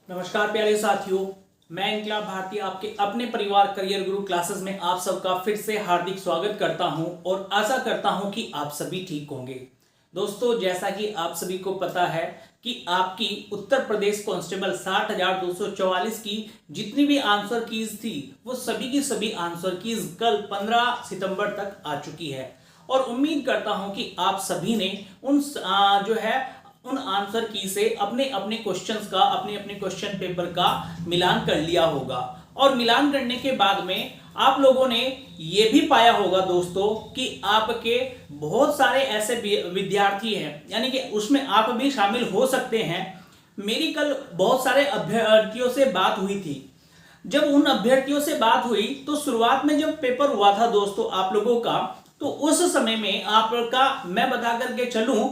नमस्कार प्यारे साथियों, मैं इनकलाब भारती आपके अपने परिवार करियर गुरु क्लासेस में आप सबका फिर से हार्दिक स्वागत करता हूं और आशा करता हूं कि आप सभी ठीक होंगे। दोस्तों, जैसा कि आप सभी को पता है कि आपकी उत्तर प्रदेश कांस्टेबल 60,244 की जितनी भी आंसर कीज थी वो सभी की सभी आंसर कीज कल 15 सितंबर तक आ चुकी है और उम्मीद करता हूं कि आप सभी ने उन आंसर की से अपने अपने क्वेश्चंस का अपने अपने क्वेश्चन पेपर का मिलान कर लिया होगा और मिलान करने के बाद में आप लोगों ने ये भी पाया होगा दोस्तों कि आपके बहुत सारे ऐसे विद्यार्थी हैं, यानी कि उसमें आप भी शामिल हो सकते हैं। मेरी कल बहुत सारे अभ्यर्थियों से बात हुई थी। जब उन अभ्यर्थियों से बात हुई तो शुरुआत में जब पेपर हुआ था दोस्तों आप लोगों का, तो उस समय में आपका मैं बता करके चलूं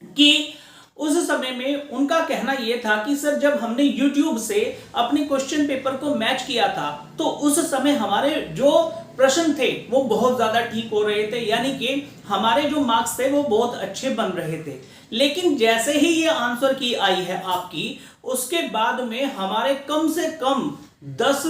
कि उस समय में उनका कहना यह था कि सर, जब हमने YouTube से अपने क्वेश्चन पेपर को मैच किया था तो उस समय हमारे जो प्रश्न थे वो बहुत ज्यादा ठीक हो रहे थे, यानी कि हमारे जो मार्क्स थे वो बहुत अच्छे बन रहे थे। लेकिन जैसे ही ये आंसर की आई है आपकी, उसके बाद में हमारे कम से कम 10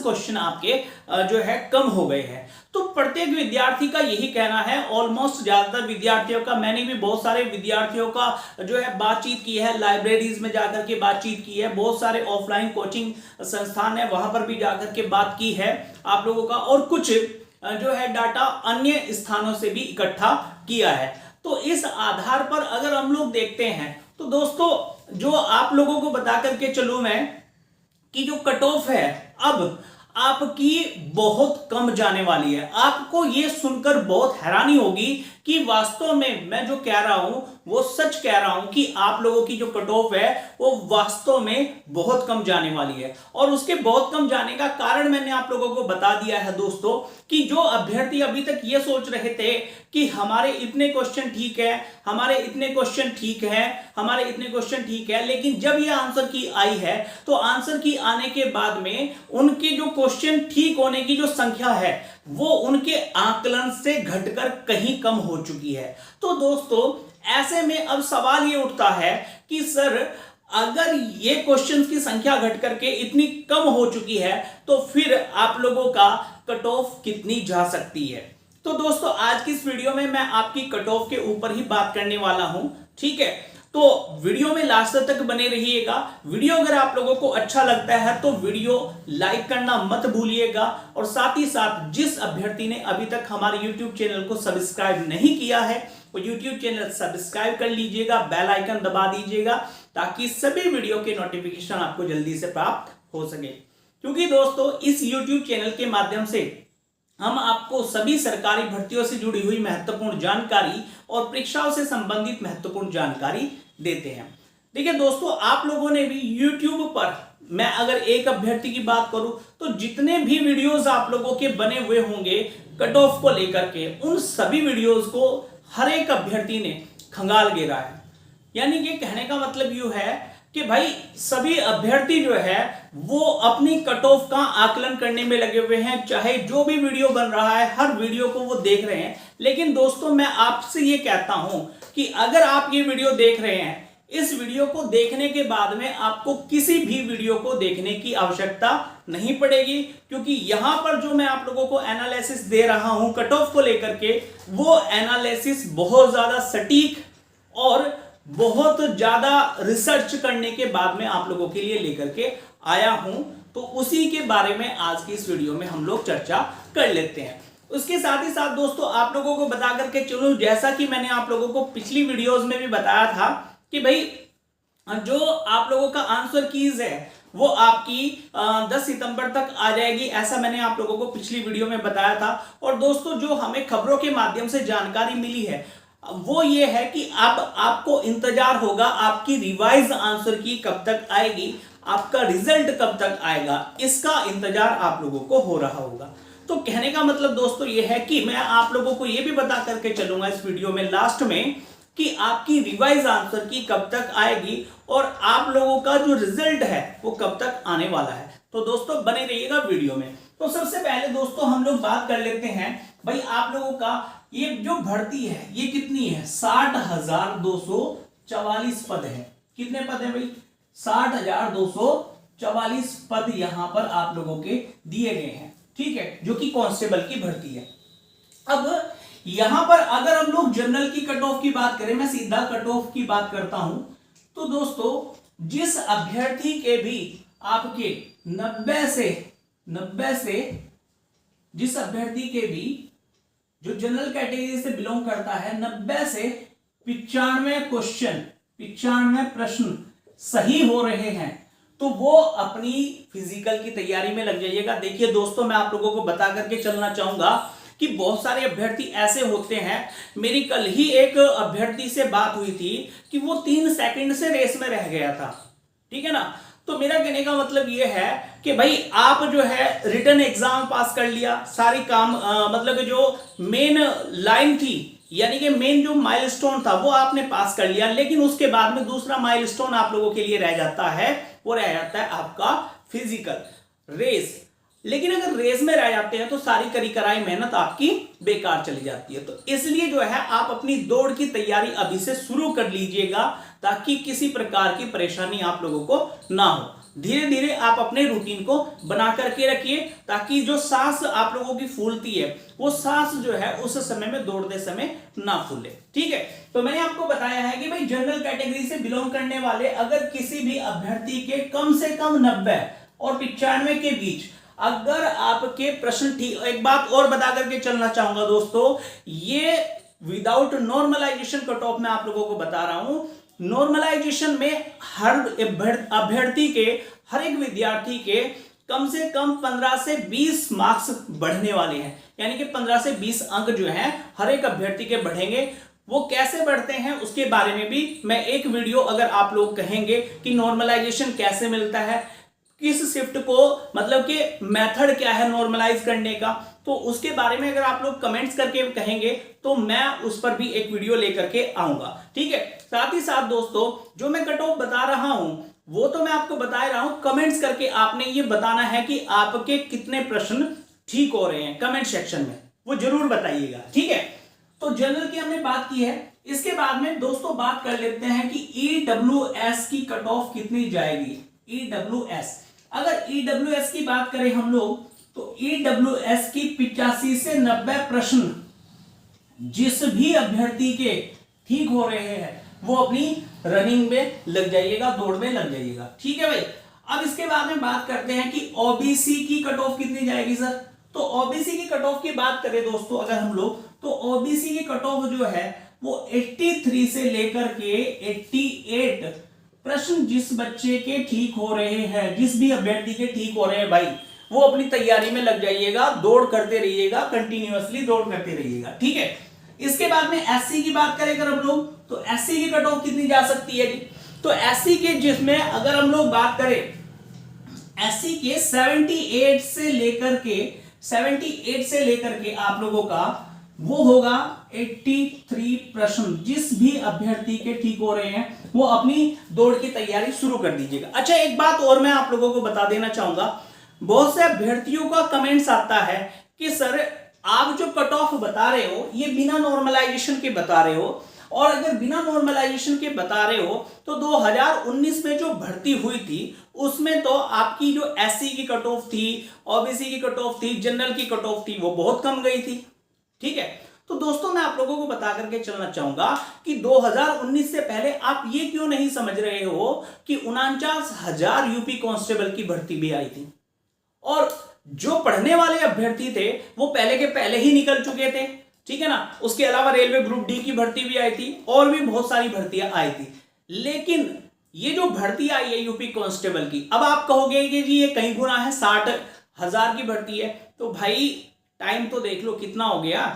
क्वेश्चन आपके जो है कम हो गए हैं। तो प्रत्येक विद्यार्थी का यही कहना है, ऑलमोस्ट ज्यादातर विद्यार्थियों का, मैंने भी बहुत सारे विद्यार्थियों का जो है बातचीत की है, लाइब्रेरीज में जाकर के बातचीत की है, बहुत सारे ऑफलाइन कोचिंग संस्थान है वहां पर भी जाकर के बात की है आप लोगों का, और कुछ जो है डाटा अन्य स्थानों से भी इकट्ठा किया है। तो इस आधार पर अगर हम लोग देखते हैं तो दोस्तों, जो आप लोगों को बता करके चलूं मैं कि जो कट ऑफ है अब आपकी बहुत कम जाने वाली है। आपको यह सुनकर बहुत हैरानी होगी कि वास्तव में मैं जो कह रहा हूं वो सच कह रहा हूं कि आप लोगों की जो कट ऑफ है वो वास्तव में बहुत कम जाने वाली है। और उसके बहुत कम जाने का कारण मैंने आप लोगों को बता दिया है दोस्तों, कि जो अभ्यर्थी अभी तक ये सोच रहे थे कि हमारे इतने क्वेश्चन ठीक है, हमारे इतने क्वेश्चन ठीक है, हमारे इतने क्वेश्चन ठीक है, लेकिन जब ये आंसर की आई है तो आंसर की आने के बाद में उनके जो क्वेश्चन ठीक होने की जो संख्या है वो उनके आकलन से घटकर कहीं कम हो चुकी है। तो दोस्तों, ऐसे में अब सवाल ये उठता है कि सर, अगर ये क्वेश्चंस की संख्या घट करके इतनी कम हो चुकी है तो फिर आप लोगों का कट ऑफ कितनी जा सकती है। तो दोस्तों, आज की इस वीडियो में मैं आपकी कट ऑफ के ऊपर ही बात करने वाला हूं, ठीक है। तो वीडियो में लास्ट तक बने रहिएगा। वीडियो अगर आप लोगों को अच्छा लगता है तो वीडियो लाइक करना मत भूलिएगा, और साथ ही साथ जिस अभ्यर्थी ने अभी तक हमारे YouTube चैनल को सब्सक्राइब नहीं किया है वो YouTube चैनल सब्सक्राइब कर लीजिएगा, बेल आइकन दबा दीजिएगा ताकि सभी वीडियो के नोटिफिकेशन आपको जल्दी से प्राप्त हो सके। क्योंकि दोस्तों, इस YouTube चैनल के माध्यम से हम आपको सभी सरकारी भर्तियों से जुड़ी हुई महत्वपूर्ण जानकारी और परीक्षाओं से संबंधित महत्वपूर्ण जानकारी देते हैं। देखिए दोस्तों, आप लोगों ने भी YouTube पर, मैं अगर एक अभ्यर्थी की बात करूं तो जितने भी वीडियोस आप लोगों के बने हुए होंगे कट ऑफ को लेकर के, उन सभी वीडियोस को हर एक अभ्यर्थी ने खंगाल घेरा है। यानी कि कहने का मतलब यूं है कि भाई सभी अभ्यर्थी जो है वो अपनी कट ऑफ का आकलन करने में लगे हुए हैं, चाहे जो भी वीडियो बन रहा है हर वीडियो को वो देख रहे हैं। लेकिन दोस्तों, मैं आपसे ये कहता हूं कि अगर आप ये वीडियो देख रहे हैं, इस वीडियो को देखने के बाद में आपको किसी भी वीडियो को देखने की आवश्यकता नहीं पड़ेगी, क्योंकि यहां पर जो मैं आप लोगों को एनालिसिस दे रहा हूं कट ऑफ को लेकर के, वो एनालिसिस बहुत ज्यादा सटीक और बहुत ज्यादा रिसर्च करने के बाद में आप लोगों के लिए लेकर के आया हूं। तो उसी के बारे में आज की इस वीडियो में हम लोग चर्चा कर लेते हैं। उसके साथ ही साथ दोस्तों, आप लोगों को बता करके चलूं, जैसा कि मैंने आप लोगों को पिछली वीडियोस में भी बताया था कि भाई जो आप लोगों का आंसर कीज है वो आपकी 10 सितंबर तक आ जाएगी, ऐसा मैंने आप लोगों को पिछली वीडियो में बताया था। और दोस्तों, जो हमें खबरों के माध्यम से जानकारी मिली है वो ये है कि अब आपको इंतजार होगा आपकी रिवाइज आंसर की कब तक आएगी, आपका रिजल्ट कब तक आएगा, इसका इंतजार आप लोगों को हो रहा होगा। तो कहने का मतलब दोस्तों ये है कि मैं आप लोगों को ये भी बता करके चलूंगा इस वीडियो में लास्ट में कि आपकी रिवाइज आंसर की कब तक आएगी और आप लोगों का जो रिजल्ट है वो कब तक आने वाला है। तो दोस्तों, बने रहिएगा वीडियो में। तो सबसे पहले दोस्तों हम लोग बात कर लेते हैं भाई आप लोगों का ये जो भर्ती है ये कितनी है, 60,244 पद है। कितने पद हैं भाई? 60,244 पद यहां पर आप लोगों के दिए गए हैं, ठीक है, जो कि कांस्टेबल की भर्ती है। अब यहां पर अगर हम लोग जनरल की कट ऑफ की बात करें, मैं सीधा कट ऑफ की बात करता हूं, तो दोस्तों जिस अभ्यर्थी के भी आपके 90 से जिस अभ्यर्थी के भी जो जनरल कैटेगरी से बिलोंग करता है 90 से 95 प्रश्न सही हो रहे हैं, तो वो अपनी फिजिकल की तैयारी में लग जाइएगा। देखिए दोस्तों, मैं आप लोगों को बता करके चलना चाहूंगा कि बहुत सारे अभ्यर्थी ऐसे होते हैं, मेरी कल ही एक अभ्यर्थी से बात हुई थी कि वो 3 सेकंड से रेस में रह गया था, ठीक है ना। तो मेरा कहने का मतलब ये है कि भाई आप जो है रिटन एग्जाम पास कर लिया, सारी काम मतलब जो मेन लाइन थी, यानी कि मेन जो माइलस्टोन था वो आपने पास कर लिया, लेकिन उसके बाद में दूसरा माइलस्टोन आप लोगों के लिए रह जाता है, वो रह जाता है आपका फिजिकल रेस। लेकिन अगर रेस में रह जाते हैं तो सारी करी कराई मेहनत आपकी बेकार चली जाती है। तो इसलिए जो है आप अपनी दौड़ की तैयारी अभी से शुरू कर लीजिएगा, ताकि किसी प्रकार की परेशानी आप लोगों को ना हो। धीरे धीरे आप अपने रूटीन को बना करके रखिए, ताकि जो सांस आप लोगों की फूलती है वो सांस जो है उस समय में दौड़ते समय ना फूले, ठीक है। तो मैंने आपको बताया है कि भाई जनरल कैटेगरी से बिलोंग करने वाले अगर किसी भी अभ्यर्थी के कम से कम 90 और 95 के बीच अगर आपके प्रश्न ठीक, एक बात और बता करके चलना चाहूंगा दोस्तों, ये विदाउट नॉर्मलाइजेशन कट ऑफ मैं आप लोगों को बता रहा हूं। नॉर्मलाइजेशन में हर अभ्यर्थी के, हर एक विद्यार्थी के कम से कम 15 से 20 मार्क्स बढ़ने वाले हैं, यानी कि 15 से 20 अंक जो हैं हर एक अभ्यर्थी के बढ़ेंगे। वो कैसे बढ़ते हैं उसके बारे में भी मैं एक वीडियो, अगर आप लोग कहेंगे कि नॉर्मलाइजेशन कैसे मिलता है, किस शिफ्ट को, मतलब कि मेथड क्या है नॉर्मलाइज करने का, तो उसके बारे में अगर आप लोग कमेंट्स करके कहेंगे तो मैं उस पर भी एक वीडियो लेकर के आऊंगा, ठीक है। साथ ही साथ दोस्तों जो मैं कट ऑफ बता रहा हूं वो तो मैं आपको बता रहा हूं, कमेंट्स करके आपने ये बताना है कि आपके कितने प्रश्न ठीक हो रहे हैं, कमेंट सेक्शन में वो जरूर बताइएगा, ठीक है। तो जनरल की हमने बात की है। इसके बाद में दोस्तों बात कर लेते हैं कि ईडब्ल्यूएस की कट ऑफ कितनी जाएगी। ईडब्ल्यूएस, अगर ईडब्ल्यूएस की बात करें हम लोग, तो ईडब्ल्यूएस की 85 से 90 प्रश्न जिस भी अभ्यर्थी के ठीक हो रहे हैं वो अपनी रनिंग में लग जाइएगा, दौड़ में लग जाइएगा, ठीक है भाई। अब इसके बाद में बात करते हैं कि ओबीसी की कट ऑफ कितनी जाएगी सर। तो ओबीसी की कट ऑफ की बात करें दोस्तों अगर हम लोग, तो ओबीसी की कट ऑफ जो है वो 83 से लेकर के 88 प्रश्न जिस बच्चे के ठीक हो रहे हैं, जिस भी अभ्यर्थी के ठीक हो रहे हैं भाई, वो अपनी तैयारी में लग जाइएगा, दौड़ करते रहिएगा, कंटिन्यूअसली दौड़ करते रहिएगा, ठीक है। इसके बाद में एससी की बात करें अगर हम लोग, तो एससी की कट ऑफ कितनी जा सकती है जी। तो एससी के जिसमें अगर हम लोग बात करें, एससी के 78 से लेकर के आप लोगों का वो होगा 83 प्रश्न जिस भी अभ्यर्थी के ठीक हो रहे हैं, वो अपनी दौड़ की तैयारी शुरू कर दीजिएगा। अच्छा एक बात और मैं आप लोगों को बता देना चाहूंगा, बहुत से अभ्यर्थियों का कमेंट्स आता है कि सर आप जो कट ऑफ बता रहे हो ये बिना नॉर्मलाइजेशन के बता रहे हो, और अगर बिना नॉर्मलाइजेशन के बता रहे हो तो 2019 में जो भर्ती हुई थी उसमें तो आपकी जो एससी की कट ऑफ थी, ओबीसी की कट ऑफ थी, जनरल की कट ऑफ थी, वो बहुत कम गई थी, ठीक है। तो दोस्तों मैं आप लोगों को बता करके चलना चाहूंगा कि 2019 से पहले आप ये क्यों नहीं समझ रहे हो कि 49,000 यूपी कांस्टेबल की भर्ती भी आई थी, और जो पढ़ने वाले अभ्यर्थी थे वो पहले के पहले ही निकल चुके थे, ठीक है ना। उसके अलावा रेलवे ग्रुप डी की भर्ती भी आई थी और भी बहुत सारी भर्तियां आई थी, लेकिन ये जो भर्ती आई है यूपी कांस्टेबल की, अब आप कहोगे कि जी ये कई गुना है, 60,000 की भर्ती है, तो भाई टाइम तो देख लो कितना हो गया,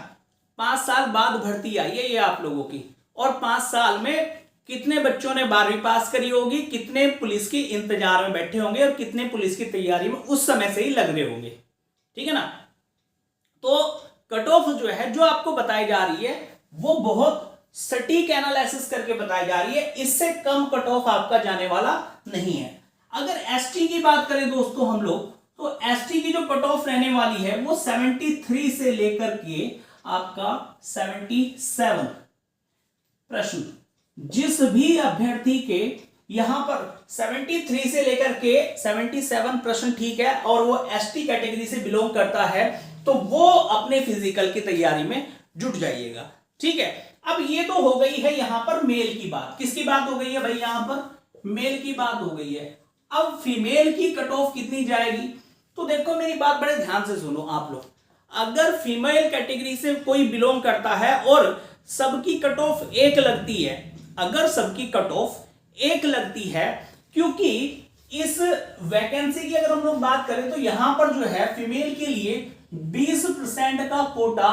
5 साल बाद भर्ती आई है ये आप लोगों की, और 5 साल में कितने बच्चों ने 12वीं पास करी होगी, कितने पुलिस की इंतजार में बैठे होंगे और कितने पुलिस की तैयारी में उस समय से ही लग रहे होंगे, ठीक है ना। तो कट ऑफ जो है जो आपको बताई जा रही है वो बहुत सटीक एनालिसिस करके बताई जा रही है, इससे कम कट ऑफ आपका जाने वाला नहीं है। अगर एसटी की बात करें दोस्तों हम लोग, तो एसटी की जो कट ऑफ रहने वाली है वो 73 से लेकर के आपका 77 प्रश्न जिस भी अभ्यर्थी के यहां पर 73 से लेकर के 77 प्रश्न ठीक है और वो एसटी कैटेगरी से बिलोंग करता है, तो वो अपने फिजिकल की तैयारी में जुट जाइएगा। ठीक है, अब ये तो हो गई है यहां पर मेल की बात। किसकी बात हो गई है भाई? यहां पर मेल की बात हो गई है। अब फीमेल की कट ऑफ कितनी जाएगी? तो देखो मेरी बात बड़े ध्यान से सुनो आप लोग। अगर फीमेल कैटेगरी से कोई बिलोंग करता है और सबकी कट ऑफ एक लगती है, अगर सबकी कट ऑफ एक लगती है, क्योंकि इस वैकेंसी की अगर हम लोग बात करें तो यहां पर जो है फीमेल के लिए 20% का कोटा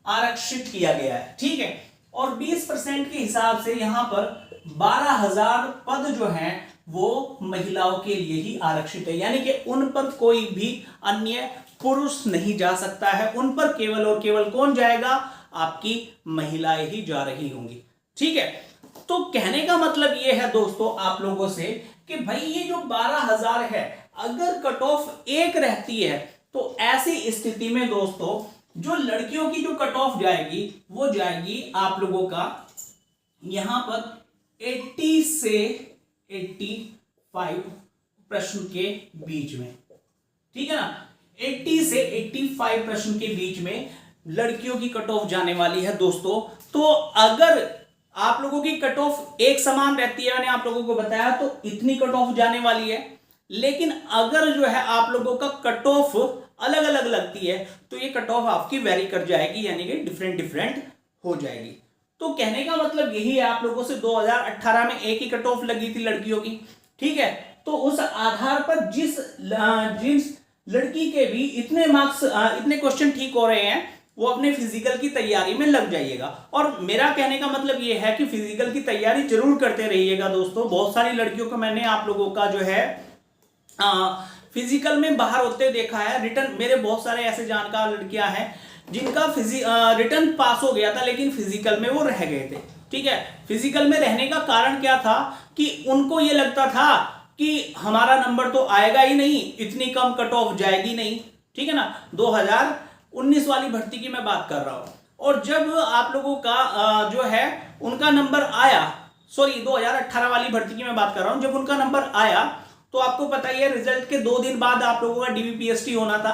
आरक्षित किया गया है। ठीक है, और 20% के हिसाब से यहां पर 12,000 पद जो हैं वो महिलाओं के लिए ही आरक्षित है, यानी कि उन पर कोई भी अन्य पुरुष नहीं जा सकता है। उन पर केवल और केवल कौन जाएगा? आपकी महिलाएं ही जा रही होंगी। ठीक है, तो कहने का मतलब यह है दोस्तों आप लोगों से कि भाई ये जो 12,000 है, अगर कट ऑफ एक रहती है तो ऐसी स्थिति में दोस्तों जो लड़कियों की जो कट ऑफ जाएगी वो जाएगी आप लोगों का यहां पर 80 से 85 प्रश्न के बीच में। ठीक है ना, 80 से 85 प्रश्न के बीच में लड़कियों की कट ऑफ जाने वाली है दोस्तों। तो अगर आप लोगों की कट ऑफ एक समान रहती है, मैंने आप लोगों को बताया, तो इतनी कट ऑफ जाने वाली है। लेकिन अगर जो है आप लोगों का कट ऑफ अलग अलग लगती है तो ये कट ऑफ आपकी वेरी कर जाएगी, यानी कि डिफरेंट डिफरेंट हो जाएगी। तो कहने का मतलब यही है आप लोगों से 2018 में एक ही कट ऑफ लगी थी लड़कियों की। ठीक है, तो उस आधार पर जिस लड़की के भी इतने मार्क्स इतने क्वेश्चन ठीक हो रहे हैं वो अपने फिजिकल की तैयारी में लग जाइएगा। और मेरा कहने का मतलब ये है कि फिजिकल की तैयारी जरूर करते रहिएगा दोस्तों। बहुत सारी लड़कियों को मैंने आप लोगों का जो है फिजिकल में बाहर होते देखा है। रिटर्न, मेरे बहुत सारे ऐसे जानकार लड़कियां हैं जिनका रिटर्न पास हो गया था लेकिन फिजिकल में वो रह गए थे। ठीक है, फिजिकल में रहने का कारण क्या था कि उनको ये लगता था कि हमारा नंबर तो आएगा ही नहीं, इतनी कम कट ऑफ जाएगी नहीं। ठीक है ना, 2019 वाली भर्ती की मैं बात कर रहा हूं। और जब आप लोगों का जो है उनका नंबर आया, सॉरी 2018 वाली भर्ती की मैं बात कर रहा हूं, जब उनका नंबर आया तो आपको पता ही है रिजल्ट के 2 दिन बाद आप लोगों का डीबीपीएसटी होना था।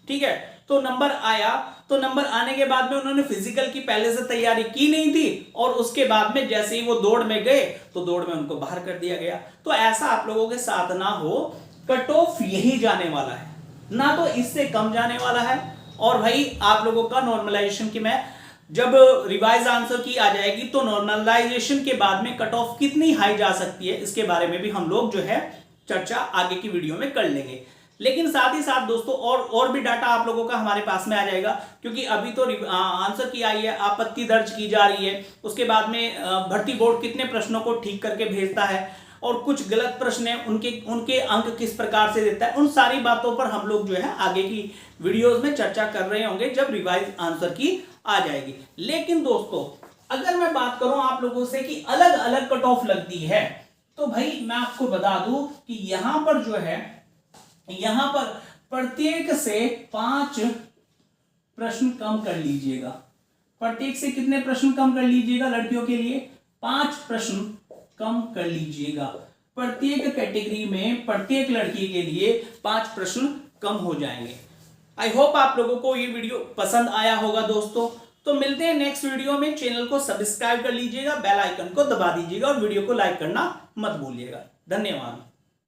ठीक है, तो नंबर आया, तो नंबर आने के बाद में उन्होंने फिजिकल की पहले से तैयारी की नहीं थी और उसके बाद में जैसे ही वो दौड़ में गए तो दौड़ में उनको बाहर कर दिया गया। तो ऐसा आप लोगों के साथ ना हो, कट ऑफ यही जाने वाला है, ना तो इससे कम जाने वाला है। और भाई आप लोगों का नॉर्मलाइजेशन की मैं जब रिवाइज आंसर की आ जाएगी तो नॉर्मलाइजेशन के बाद में कट ऑफ कितनी हाई जा सकती है इसके बारे में भी हम लोग जो है चर्चा आगे की वीडियो में कर लेंगे। लेकिन साथ ही साथ दोस्तों और भी डाटा आप लोगों का हमारे पास में आ जाएगा, क्योंकि अभी तो आंसर की आई है, आपत्ति दर्ज की जा रही है, उसके बाद में भर्ती बोर्ड कितने प्रश्नों को ठीक करके भेजता है और कुछ गलत प्रश्न है उनके अंक किस प्रकार से देता है, उन सारी बातों पर हम लोग जो है आगे की वीडियोस में चर्चा कर रहे होंगे जब रिवाइज आंसर की आ जाएगी। लेकिन दोस्तों अगर मैं बात करूं आप लोगों से कि अलग अलग कट ऑफ लगती है, तो भाई मैं आपको बता दूं कि यहां पर जो है यहां पर प्रत्येक से 5 प्रश्न कम कर लीजिएगा। प्रत्येक से कितने प्रश्न कम कर लीजिएगा? लड़कियों के लिए 5 प्रश्न कम कर लीजिएगा। प्रत्येक कैटेगरी में प्रत्येक लड़की के लिए 5 प्रश्न कम हो जाएंगे। आई होप आप लोगों को ये वीडियो पसंद आया होगा दोस्तों। तो मिलते हैं नेक्स्ट वीडियो में। चैनल को सब्सक्राइब कर लीजिएगा, बेल आइकन को दबा दीजिएगा और वीडियो को लाइक करना मत भूलिएगा। धन्यवाद।